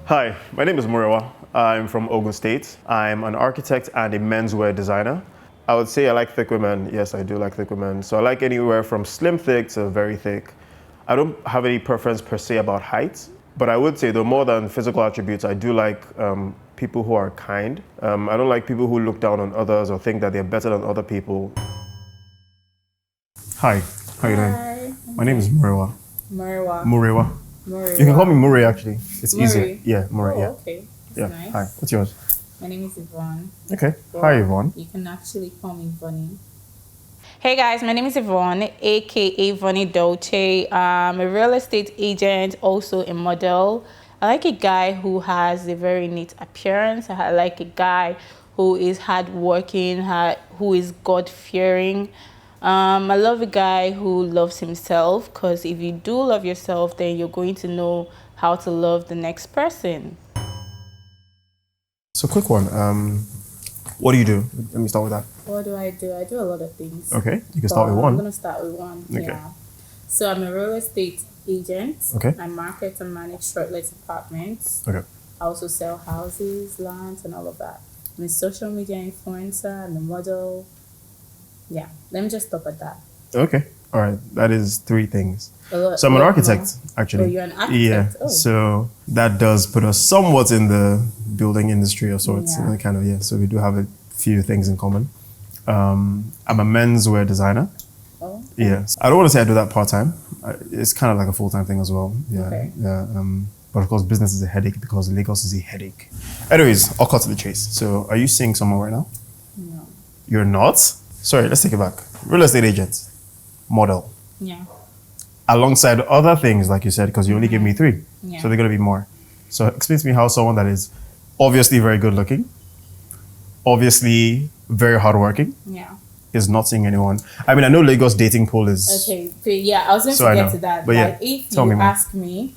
Hi, my name is Murewa. I'm from Ogun State. I'm an architect and a menswear designer. I would say I like thick women. Yes, I do like thick women. So I like anywhere from slim thick to very thick. I don't have any preference per se about height, but I would say though more than physical attributes, I do like people who are kind. I don't like people who look down on others or think that they're better than other people. Hi, how you doing? My name is Murewa. Murewa. You can call me Murray actually. It's easier. Yeah, Murray. Yeah. Okay. That's Yeah. nice. Hi. What's yours? My name is Yvonne. Okay. Hi, Yvonne. You can actually call me Vonnie. Hey guys, my name is Yvonne, aka Vonnie Dolce. I'm a real estate agent, also a model. I like a guy who has a very neat appearance. I like a guy who is hardworking, who is God-fearing. I love a guy who loves himself, because if you do love yourself, then you're going to know how to love the next person. So quick one. What do you do? Let me start with that. What do? I do a lot of things. Okay. You can start with one. I'm going to start with one. Okay. Yeah. So I'm a real estate agent. Okay. I market and manage short-let apartments. Okay. I also sell houses, lands, and all of that. I'm a social media influencer. I'm a model. Yeah, let me just stop at that. Okay. All right. That is 3 things. So I'm an More. architect, actually. Oh, you're an architect? Yeah. Oh. So that does put us somewhat in the building industry of sorts. Yeah. Kind of, yeah. So we do have a few things in common. I'm a menswear designer. Oh. Yeah. I don't want to say I do that part-time. It's kind of like a full-time thing as well. Yeah. Okay. Yeah. But of course, business is a headache because Lagos is a headache. Anyways, I'll cut to the chase. So are you seeing someone right now? No. You're not? Sorry, let's take it back. Real estate agent, model. Yeah. Alongside other things, like you said, because you only gave me 3. Yeah. So they're going to be more. So explain to me how someone that is obviously very good looking, obviously very hardworking, Yeah. is not seeing anyone. I mean, I know Lagos dating pool is... Okay. But yeah, I was going So to I get know. to that. But yeah, Like, if tell you me more. ask me,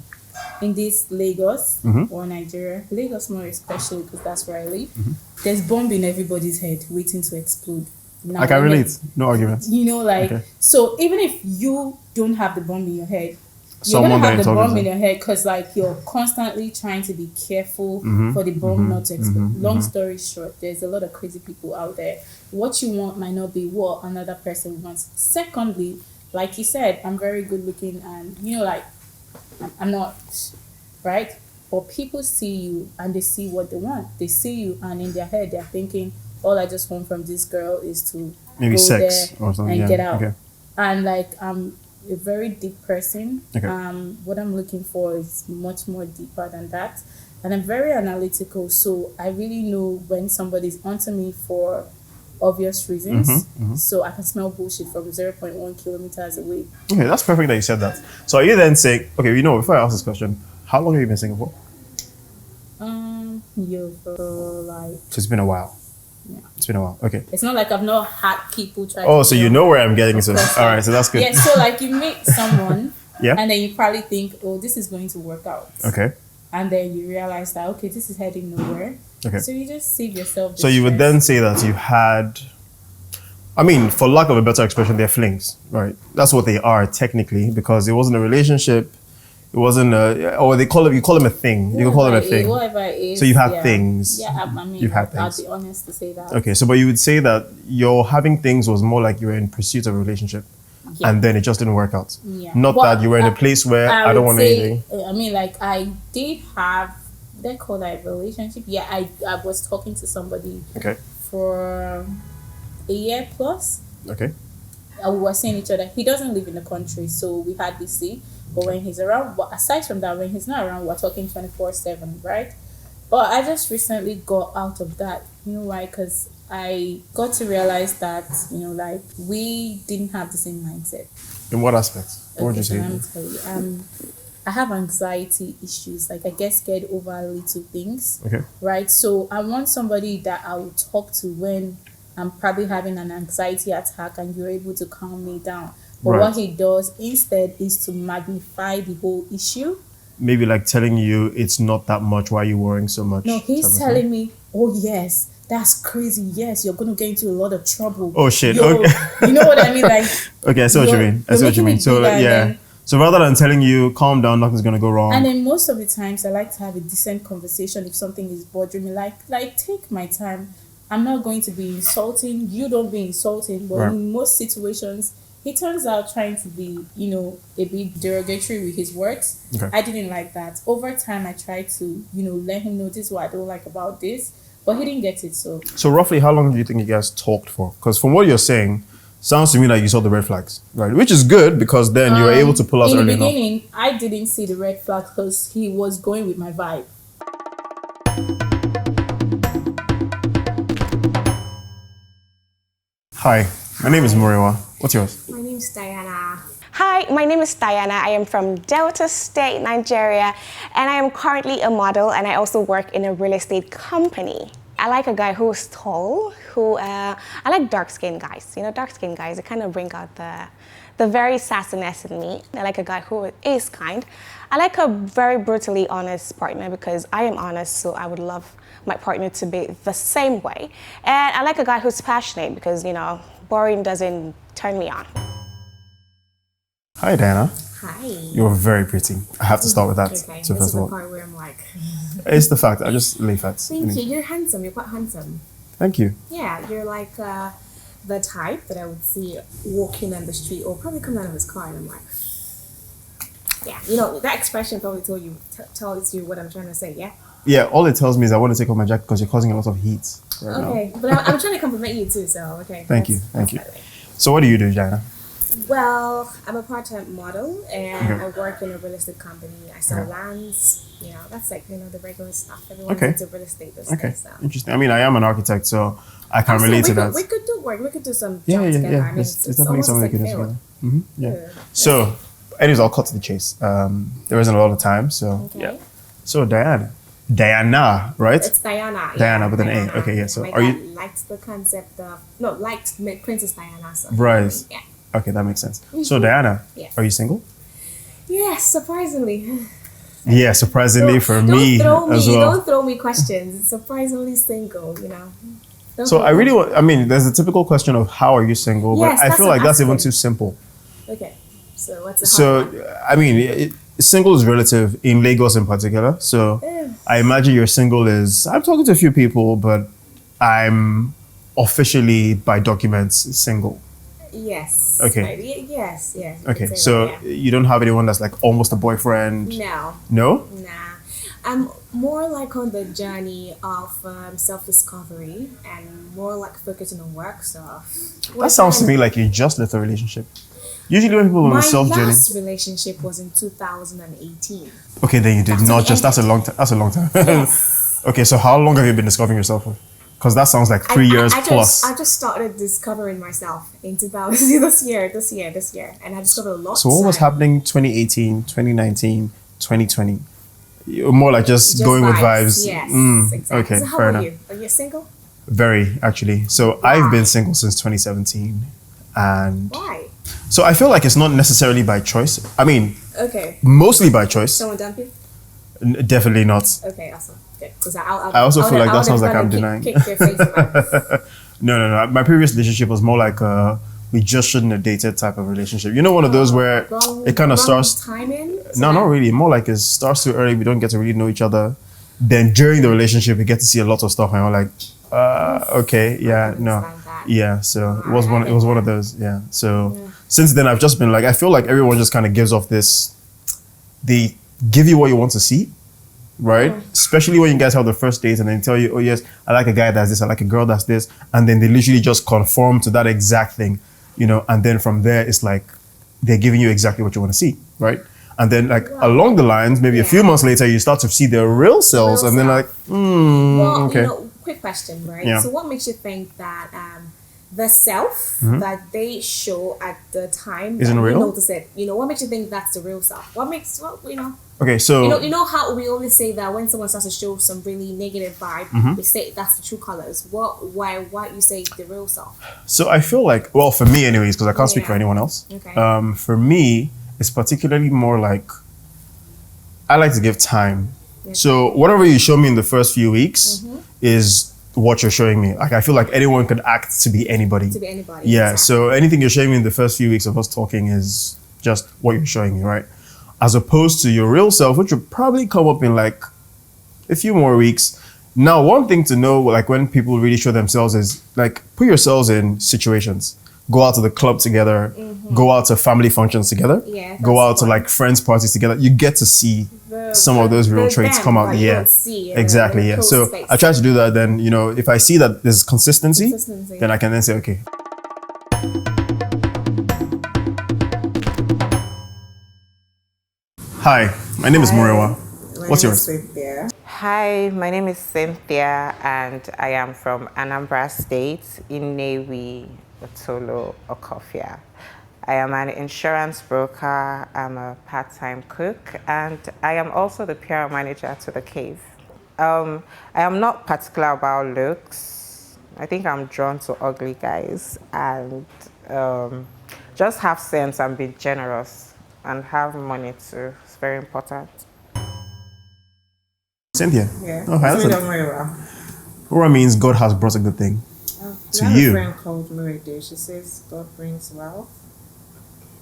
in this Lagos Mhm. or Nigeria, Lagos more especially because that's where I live, Mm-hmm. there's bomb in everybody's head waiting to explode. Now, I can relate. No argument. You know, like, Okay. so even if you don't have the bomb in your head, you're Someone gonna that have the you're talking bomb to. in your head because, like, you're constantly trying to be careful Mhm, for the bomb not to explode. mhm, Long story short, there's a lot of crazy people out there. What you want might not be what another person wants. Secondly, like you said, I'm very good looking, and you know, like, I'm not, right? But people see you and they see what they want. They see you, and in their head, they're thinking, all I just want from this girl is to Maybe go sex there or something. and Yeah. get out. Okay. And like, I'm a very deep person. Okay. What I'm looking for is much more deeper than that. And I'm very analytical, so I really know when somebody's onto me for obvious reasons. So I can smell bullshit from 0.1 kilometers away. Okay, that's perfect that you said that. So are you then saying, okay, you know, before I ask this question, how long have you been in Singapore? For like, So it's been a while. Yeah. It's been a while. Okay. it's not like I've not had people try. Oh, to so kill you me. know where I'm getting to. Of course, All yeah. right, so that's good. Yeah, so like you meet someone, Yeah. and then you probably think, oh, this is going to work out. Okay. And then you realize that, okay, this is heading nowhere. Okay. So you just save yourself. So you would stress. then say that you had, I mean, for lack of a better expression, they're flings, right? That's what they are technically, because it wasn't a relationship. It wasn't a, or you call them a thing. You can call them a thing. Whatever it is. So you have yeah. things. Yeah, I mean, You've had I'll things. be honest to say that. Okay, so but you would say that your having things was more like you were in pursuit of a relationship, Yeah. and then it just didn't work out. Yeah. Not But that you were in a place where I don't would want say, anything. I mean, like, I did have, they call that a relationship. Yeah, I was talking to somebody Okay. for a year plus. Okay. We were seeing each other. He doesn't live in the country, so we hardly see. But when he's around, aside from that, when he's not around, we're talking 24/7, right? But I just recently got out of that. You know why? Because I got to realize that, you know, like, we didn't have the same mindset. In what aspects? What would you So say? let me tell you. I have anxiety issues. Like, I get scared over little things, Okay. right? So I want somebody that I will talk to when I'm probably having an anxiety attack, and you're able to calm me down. But Right. what he does instead is to magnify the whole issue. Maybe like telling you it's not that much. Why are you worrying so much? No, type of he's thing. telling me, oh yes, that's crazy. Yes, you're going to get into a lot of trouble. Oh shit. Yo, Okay. you know what I mean? Like, Okay, I see what you mean. I see what you mean. So yeah. So rather than telling you calm down, nothing's gonna go wrong. And then most of the times, I like to have a decent conversation if something is bothering me. Like take my time. I'm not going to be insulting. You don't be insulting. But Right. in most situations, he turns out trying to be, a bit derogatory with his words. Okay. I didn't like that. Over time, I tried to, let him know this is what I don't like about this. But he didn't get it. So roughly, how long do you think you guys talked for? Because from what you're saying, sounds to me like you saw the red flags, right? Which is good because then you were able to pull out in early the enough. beginning, I didn't see the red flag because he was going with my vibe. Hi, my name is Muriwa. What's yours? My name is Diana. Hi, my name is Diana. I am from Delta State, Nigeria, and I am currently a model, and I also work in a real estate company. I like a guy who is tall, I like dark-skinned guys. Dark-skinned guys, they kind of bring out the very sassiness in me. I like a guy who is kind. I like a very brutally honest partner because I am honest, so I would love my partner to be the same way. And I like a guy who's passionate because, boring doesn't turn me on. Hi, Diana. Hi. You're very pretty. I have to start with that. Okay, So this first is of the all, part where I'm like, it's the fact. I just lay facts. thank you. You're handsome. You're quite handsome. Thank you. Yeah, you're like the type that I would see walking on the street or probably come out of his car and I'm like, yeah, that expression probably tells you what I'm trying to say, yeah? Yeah, all it tells me is I want to take off my jacket because you're causing a lot of heat right now. Okay, but I'm trying to compliment you too, so okay. Thank you. So what do you do, Diana? Well, I'm a part-time model and Okay. I work in a real estate company. I sell Okay. lands, that's like, the regular stuff. Everyone's Okay. into real estate these Okay, days, so. interesting. I mean, I am an architect, so I can So relate to that. We could do work. We could do some Yeah, job yeah, together. yeah. I mean, It's definitely almost something we like can do failure. together. Yeah. Yeah. So, anyways, I'll cut to the chase. There isn't a lot of time, so Okay. yeah. So Diana, right? It's Diana. Diana with an A. Diana. Okay, yeah, so My are dad you- liked the concept of liked Princess Diana. So Right. Yeah. Okay, that makes sense. So Diana, Yes. are you single? Yes, surprisingly. Yeah, surprisingly for don't me throw me, as well. Don't throw me questions. Surprisingly single. Don't So throw I me- really want. I mean, there's a typical question of how are you single, Yes, but I that's feel what like I'm that's even asking. too simple. Okay. So what's the So hard one? I mean, single is relative in Lagos in particular. So Yeah. I imagine your single is. I'm talking to a few people, but I'm officially by documents single. Yes. Okay. Yes. Yes. you Okay, could say so that, you don't have anyone that's like almost a boyfriend. yeah. No. Nah. I'm more like on the journey of self-discovery and more like focusing on work stuff. That sounds to me like you just left a relationship. Usually when people are on my a self journey. last relationship was in 2018. Okay, then you did That's not when it just. That's a ended. long time. That's a long time. Yes. Okay, so how long have you been discovering yourself for? Because that sounds like 3 years plus. I just started discovering myself in 2000 this year, and I discovered a lot. So what was happening 2018, 2019, 2020? You're more like just going with vibes. Yes, exactly. Okay, So how fair about enough. you? Are you single? Very, actually. So I've been single since 2017. And Why? so I feel like it's not necessarily by choice. I mean, Okay. mostly by choice. Someone dump you? Definitely not. Okay, awesome. Good. Because I also feel like that sounds like I'm denying. Kick your face in my- No. My previous relationship was more like we just shouldn't have dated type of relationship. You know, one of those where it kind of starts. timing. No, not really. More like it starts too early. We don't get to really know each other. Then during the relationship, we get to see a lot of stuff, and we're like, okay, yeah, no, understand that. yeah. So it was one of those, yeah. So since then, I've just been like, I feel like everyone just kind of gives off this. They give you what you want to see, right? Especially when you guys have the first date and then tell you, oh yes, I like a guy that's this, I like a girl that's this, and then they literally just conform to that exact thing, and then from there it's like they're giving you exactly what you want to see, right? And then like along the lines, maybe a few months later, you start to see their real selves, and then like, Well, okay. quick question, right? Yeah. So what makes you think that the self that they show at the time Isn't that we real? notice it? What makes you think that's the real self? What makes Okay, so you know how we always say that when someone starts to show some really negative vibe, Mm-hmm. we say that's the true colors. Why you say the real self? So I feel like, well, for me anyways, because I can't speak for Yeah. anyone else. Okay. For me, it's particularly more like I like to give time. So whatever you show me in the first few weeks is what you're showing me. Like I feel like anyone could act to be anybody. To be anybody. Yeah. exactly. So anything you're showing me in the first few weeks of us talking is just what you're showing me, right? As opposed to your real self, which will probably come up in like a few more weeks. Now, one thing to know, like when people really show themselves is like put yourselves in situations. Go out to the club together, go out to family functions together, Yeah, go that's out to fun. like friends parties together. You get to see some of those real traits them, come out. like, you Yeah, don't see in exactly. a Yeah. closed So space. I try to do that. Then, if I see that there's consistency, then I can then say, okay. Hi, my name is Muriwa. What's yours? Cynthia. Hi, my name is Cynthia, and I am from Anambra State, Inewi, Otolo, Okofia. I am an insurance broker, I'm a part-time cook, and I am also the PR manager to The Cave. I am not particular about looks. I think I'm drawn to ugly guys, and just have sense and be generous, and have money too. It's very important. Cynthia. Yeah. Oh, hi, that's It's a, Muriwa. Muriwa means God has brought a good thing to I have you. a friend called Muride. She says God brings wealth.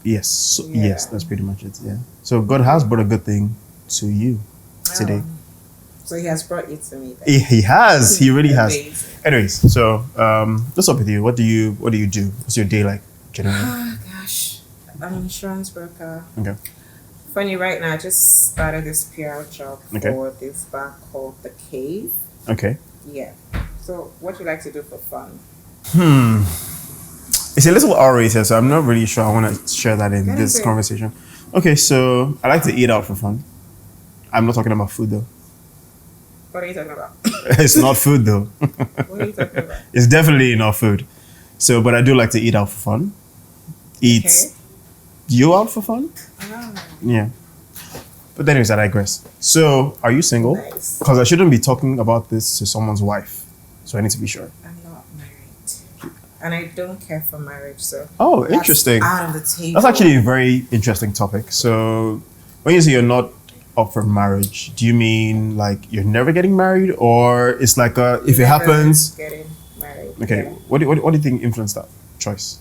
Yes. So, Yeah. Yes, that's pretty much it. Yeah. So God has brought a good thing to you today. So he has brought you to me. Then. He has. He really has. Amazing. Anyways, so what's up with you? What do you do? What's your day like generally? Oh gosh, I'm an insurance broker. Okay. Funny, right now I just started this PR job Okay. for this bar called The Cave. Okay. Yeah. So what do you like to do for fun? It's a little R-rated, so I'm not really sure I want to share that in Get this into it. conversation. Okay, so I like to eat out for fun. I'm not talking about food though. What are you talking about? It's not food though. What are you talking about? It's definitely not food. So, but I do like to eat out for fun. Eat Okay. you out for fun? Yeah. But anyways, I digress. So, are you single? Nice. Because I shouldn't be talking about this to someone's wife. So I need to be sure. I'm not married, and I don't care for marriage. So Oh, that's interesting. out of the table. That's actually a very interesting topic. So, when you say you're not up for marriage, do you mean like you're never getting married, or it's like if it Never happens? getting married. Okay. Yeah. What do you think influenced that choice?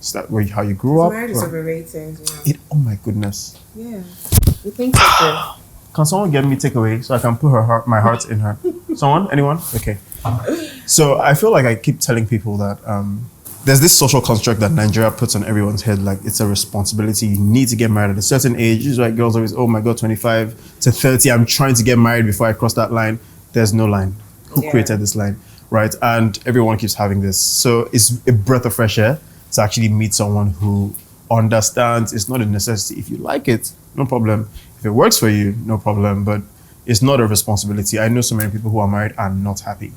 Is that how you grew up? Marriage is or- overrated. You know? Oh my goodness! Yeah. You think so? Can someone get me takeaway so I can put my heart in her? Someone? Anyone? Okay. So I feel like I keep telling people that there's this social construct that Nigeria puts on everyone's head, like it's a responsibility. You need to get married at a certain age. It's like girls always, oh my God, 25 to 30, I'm trying to get married before I cross that line. There's no line. Who Yeah. created this line? Right? And everyone keeps having this. So it's a breath of fresh air to actually meet someone who understands it's not a necessity. If you like it, no problem. If it works for you, no problem. But it's not a responsibility. I know so many people who are married and not happy.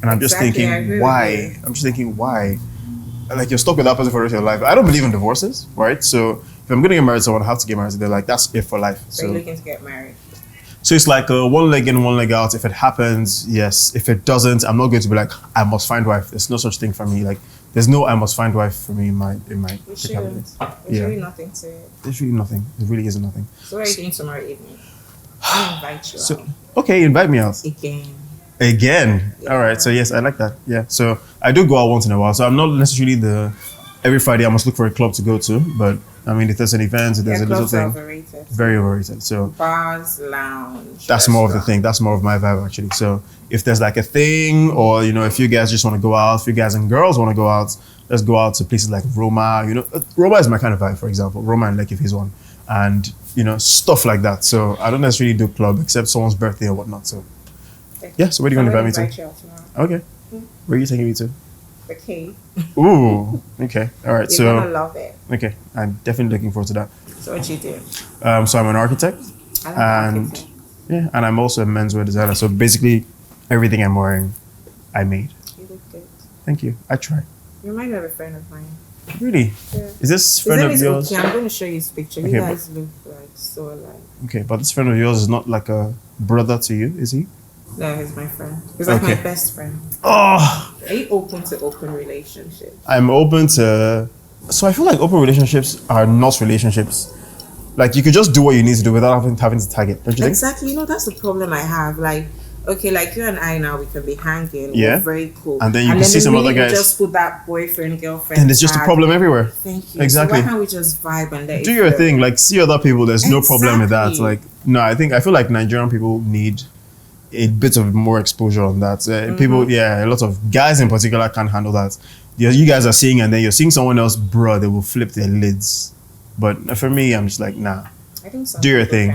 And I'm just Exactly, I agree thinking, with why? you. I'm just thinking, why? Like you're stuck with that person for the rest of your life. I don't believe in divorces, right? So if I'm gonna get married to someone, I have to get married to them. Like that's it for life. So you're looking to get married. So it's like one leg in, one leg out. If it happens, yes. If it doesn't, I'm not going to be like, I must find wife. There's no such thing for me. Like there's no I must find wife for me in my You should. cabinet. There's Yeah. really nothing to it. There's really nothing. There really isn't nothing. So what are you doing tomorrow evening? I'll invite you So out. okay, invite me out. Again. All right. So yes, I like that. Yeah. So I do go out once in a while. So I'm not necessarily every Friday I must look for a club to go to. But I mean, if there's an event, if there's Yeah, a little clubs are thing, overrated. very overrated. So Bars, lounge. that's more of the restaurant. thing. That's more of my vibe actually. So if there's like a thing, or if you guys just want to go out, if you guys and girls want to go out, let's go out to places like Roma. Roma is my kind of vibe. For example, Roma and Lekki if he's one, and stuff like that. So I don't necessarily do club except someone's birthday or whatnot. So yeah. So where are you going to invite me to? You out tomorrow. Okay. Where are you taking me to? The Cave. Ooh. Okay. All right. You're gonna So love it. okay, I'm definitely looking forward to that. So what you do? So I'm an architect, I like and architect. yeah, and I'm also a menswear designer. So basically, everything I'm wearing, I made. You look good. Thank you. I try. You remind me of a friend of mine. Really? Yeah. Is this His friend name of is yours? Okay. I'm going to show you his picture. Okay, You but- guys look like so alike. Okay, but this friend of yours is not like a brother to you, is he? No, he's my friend. He's like Okay. my best friend. Oh, Are you open to open relationships? I'm open to. So I feel like open relationships are not relationships. Like you could just do what you need to do without having to tag it, don't you think? Exactly. That's the problem I have. Like, okay, like you and I now, we can be hanging. Yeah. We're very cool. And then you can see some other guys. Just put that boyfriend, girlfriend. And there's just a tag. problem everywhere. Thank you. Exactly. So why can't we just vibe and let Do it your flow? thing. Like, see other people. There's no problem with that. Exactly. Like, no, I feel like Nigerian people need a bit of more exposure on that. People, yeah, a lot of guys in particular can't handle that. You guys are seeing, and then you're seeing someone else, bro, they will flip their lids. But for me, I'm just like, nah. I think so. Do your thing.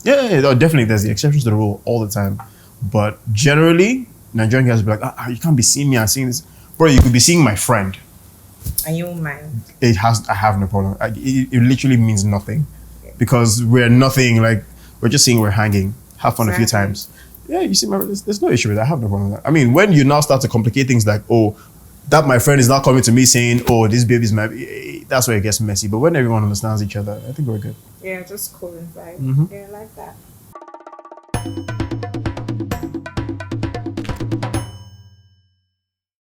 Yeah, definitely. There's the exceptions to the rule all the time. But generally, Nigerian guys will be like, you can't be seeing me and seeing this. Bro, you could be seeing my friend. And you won't mind. I have no problem. It literally means nothing. Because we're nothing, like, we're just saying we're hanging. Have fun a few times. Yeah, you see, there's no issue with that. I have no problem with that. I mean, when you now start to complicate things like, that my friend is now coming to me saying, this baby's my baby, that's where it gets messy. But when everyone understands each other, I think we're good. Yeah, just cool and vibe. Yeah, I like that.